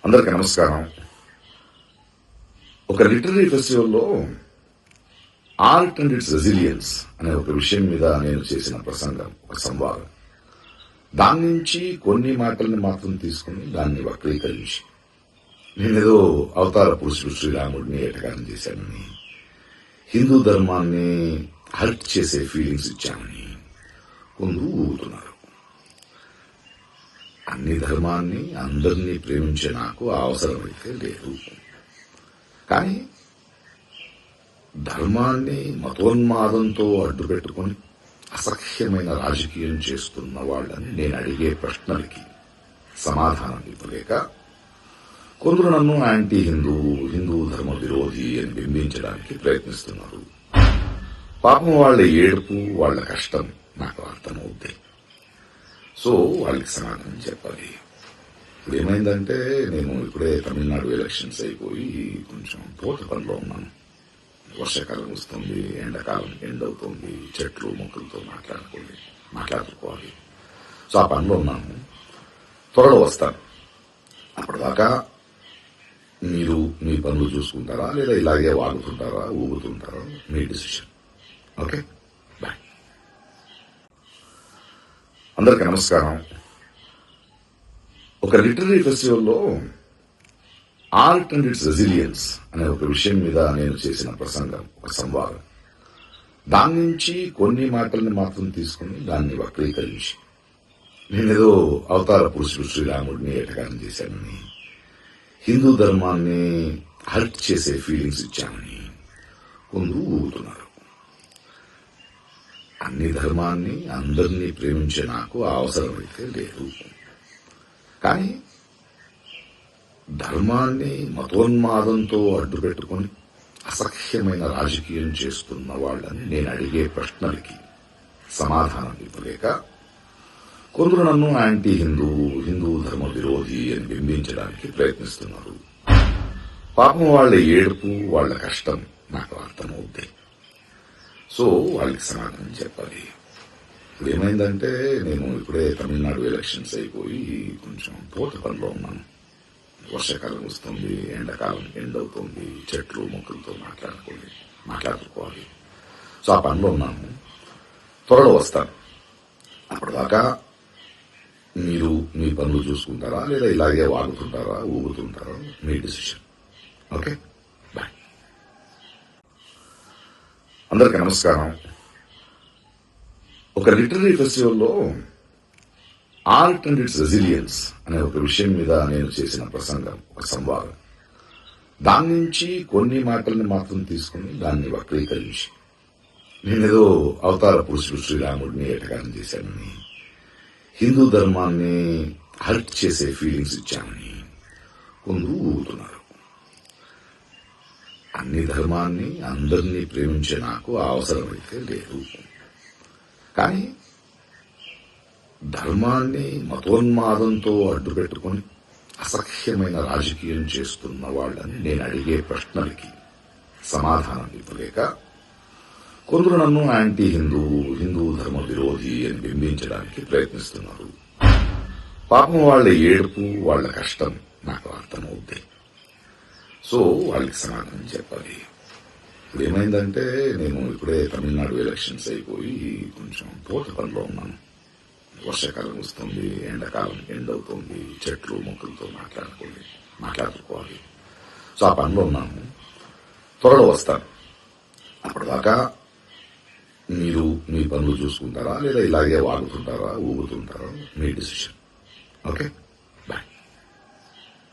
అందరికీ నమస్కారం. ఒక లిటరీ ఫెస్టివల్లో ఆర్ట్ అండ్ ఇట్స్ రెసిలియన్స్ అనే ఒక విషయం మీద నేను చేసిన ప్రసంగం, ఒక సంవాదం. దాని నుంచి కొన్ని మాటల్ని మాత్రం తీసుకుని దాన్ని వక్రీకరించి నేనేదో అవతార పురుషుడు శ్రీరాముడిని ఏటగానం చేశానని, హిందూ ధర్మాన్ని హర్ట్ చేసే ఫీలింగ్స్ ఇచ్చానని కొందరు ఊగుతున్నారు. అన్ని ధర్మాన్ని అందరినీ ప్రేమించే నాకు అవసరమైతే లేదు. కానీ ధర్మాన్ని మతోన్మాదంతో అడ్డుపెట్టుకుని అసహ్యమైన రాజకీయం చేస్తున్న వాళ్ళని నేను అడిగే ప్రశ్నలకి సమాధానం ఇవ్వలేక కొందరు నన్ను యాంటీ హిందూ ధర్మ విరోధి అని బింబించడానికి ప్రయత్నిస్తున్నారు. పాపం వాళ్ళ ఏడుపు, వాళ్ళ కష్టం నాకు అర్థమవుతాయి. సో వాళ్ళకి సమాధానం చెప్పాలి. ఇప్పుడు ఏమైందంటే, నేను ఇప్పుడే తమిళనాడు ఎలక్షన్స్ అయిపోయి కొంచెం తోట పనిలో ఉన్నాను. వర్షాకాలం వస్తుంది, ఎండాకాలం ఎండ్ అవుతుంది, చెట్లు మొక్కలతో మాట్లాడుకోవాలి. సో ఆ పనిలో ఉన్నాను. త్వరలో వస్తాను. అప్పటిదాకా మీరు మీ పనులు చూసుకుంటారా, లేదా ఇలాగే వాగుతుంటారా, ఊగుతుంటారా, మీ డిసిషన్. Okay, bye. అందరికీ నమస్కారం. ఒక లిటరీ ఫెస్టివల్లో ఆర్ట్ అండ్ ఇట్స్ రెసిలియన్స్ అనే ఒక విషయం మీద నేను చేసిన ప్రసంగం, ఒక సంవాదం. దాని నుంచి కొన్ని మాటల్ని మాత్రం తీసుకుని దాన్ని వక్రీకరించి నేనేదో అవతార పురుషుడు శ్రీరాముడిని ఏటగానం చేశానని, హిందూ ధర్మాన్ని హర్ట్ చేసే ఫీలింగ్స్ ఇచ్చానని కొందరు ఊగుతున్నారు. అన్ని ధర్మాన్ని అందరినీ ప్రేమించే నాకు అవసరమైతే లేదు. కానీ ధర్మాన్ని మతోన్మాదంతో అడ్డుపెట్టుకుని అసహ్యమైన రాజకీయం చేస్తున్న వాళ్ళని నేను అడిగే ప్రశ్నలకి సమాధానం ఇవ్వలేక కొందరు నన్ను యాంటీ హిందూ ధర్మ విరోధి అని బింబించడానికి ప్రయత్నిస్తున్నారు. పాపం వాళ్ళ ఏడుపు, వాళ్ళ కష్టం నాకు అర్థమవుతాయి. సో వాళ్ళకి సమాధానం చెప్పాలి. ఇప్పుడు ఏమైందంటే, నేను ఇప్పుడే తమిళనాడు ఎలక్షన్స్ అయిపోయి కొంచెం తోట పనిలో ఉన్నాను. వర్షాకాలం వస్తుంది, ఎండాకాలం ఎండ్ అవుతుంది, చెట్లు మొక్కలతో మాట్లాడుకోవాలి. సో ఆ పనిలో ఉన్నాను. త్వరలో వస్తాను. అప్పటిదాకా మీరు మీ పనులు చూసుకుంటారా, లేదా ఇలాగే వాగుతుంటారా, ఊగుతుంటారా, మీ డిసిషన్. Okay, bye. అందరికీ నమస్కారం. ఒక లిటరీ ఫెస్టివల్లో ఆర్ట్ అండ్ ఇట్స్ రెసిలియన్స్ అనే ఒక విషయం మీద నేను చేసిన ప్రసంగం, ఒక సంవాదం. దాని నుంచి కొన్ని మాటల్ని మాత్రం తీసుకుని దాన్ని వక్రీకరించి నేనేదో అవతార పురుషుడు శ్రీరాముడిని ఏటగానం చేశానని, హిందూ ధర్మాన్ని హర్ట్ చేసే ఫీలింగ్స్ ఇచ్చానని కొందరు ఊగుతున్నారు. అన్ని ధర్మాన్ని అందరినీ ప్రేమించే నాకు అవసరమైతే లేదు. కానీ ధర్మాన్ని మతోన్మాదంతో అడ్డుపెట్టుకుని అసహ్యమైన రాజకీయం చేస్తున్న వాళ్ళని నేను అడిగే ప్రశ్నలకి సమాధానం ఇవ్వలేక కొందరు నన్ను యాంటీ హిందూ ధర్మ విరోధి అని బింబించడానికి ప్రయత్నిస్తున్నారు. పాపం వాళ్ళ ఏడుపు, వాళ్ళ కష్టం నాకు అర్థమవుతాయి. సో వాళ్ళకి సమాధానం చెప్పాలి. ఇప్పుడు ఏమైందంటే, నేను ఇప్పుడే తమిళనాడు ఎలక్షన్స్ అయిపోయి కొంచెం తోట పనిలో ఉన్నాను. వర్షాకాలం వస్తుంది, ఎండాకాలం ఎండ్ అవుతుంది, చెట్లు మొక్కలతో మాట్లాడుకోవాలి. సో ఆ పనిలో ఉన్నాను. త్వరలో వస్తాను. అప్పటిదాకా మీరు మీ పనులు చూసుకుంటారా, లేదా ఇలాగే వాగుతుంటారా, ఊగుతుంటారా, మీ డిసిషన్. ఓకే.